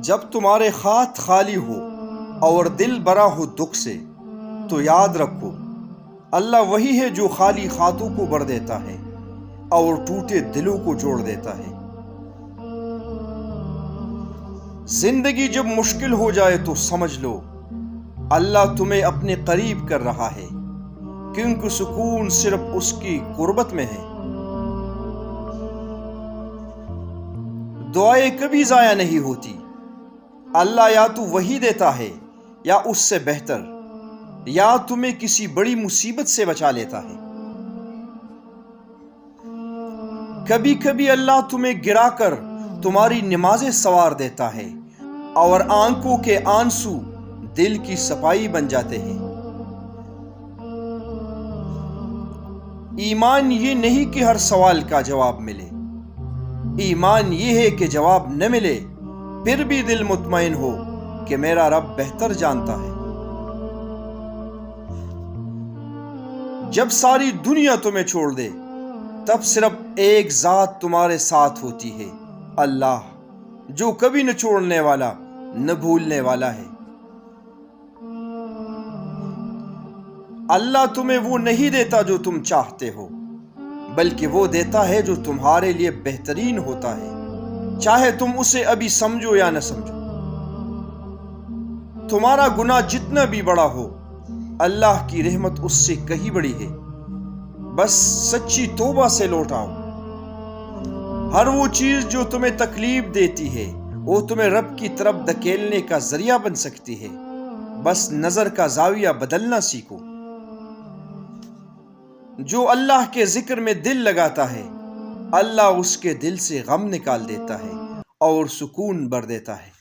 جب تمہارے ہاتھ خالی ہو اور دل بھرا ہو دکھ سے تو یاد رکھو اللہ وہی ہے جو خالی ہاتھوں کو بھر دیتا ہے اور ٹوٹے دلوں کو جوڑ دیتا ہے۔ زندگی جب مشکل ہو جائے تو سمجھ لو اللہ تمہیں اپنے قریب کر رہا ہے، کیونکہ سکون صرف اس کی قربت میں ہے۔ دعائیں کبھی ضائع نہیں ہوتی، اللہ یا تو وہی دیتا ہے یا اس سے بہتر، یا تمہیں کسی بڑی مصیبت سے بچا لیتا ہے۔ کبھی کبھی اللہ تمہیں گرا کر تمہاری نمازیں سنوار دیتا ہے اور آنکھوں کے آنسو دل کی صفائی بن جاتے ہیں۔ ایمان یہ نہیں کہ ہر سوال کا جواب ملے، ایمان یہ ہے کہ جواب نہ ملے پھر بھی دل مطمئن ہو کہ میرا رب بہتر جانتا ہے۔ جب ساری دنیا تمہیں چھوڑ دے تب صرف ایک ذات تمہارے ساتھ ہوتی ہے، اللہ، جو کبھی نہ چھوڑنے والا نہ بھولنے والا ہے۔ اللہ تمہیں وہ نہیں دیتا جو تم چاہتے ہو، بلکہ وہ دیتا ہے جو تمہارے لیے بہترین ہوتا ہے، چاہے تم اسے ابھی سمجھو یا نہ سمجھو۔ تمہارا گناہ جتنا بھی بڑا ہو اللہ کی رحمت اس سے کہیں بڑی ہے، بس سچی توبہ سے لوٹ آؤ۔ ہر وہ چیز جو تمہیں تکلیف دیتی ہے وہ تمہیں رب کی طرف دھکیلنے کا ذریعہ بن سکتی ہے، بس نظر کا زاویہ بدلنا سیکھو۔ جو اللہ کے ذکر میں دل لگاتا ہے اللہ اس کے دل سے غم نکال دیتا ہے اور سکون بھر دیتا ہے۔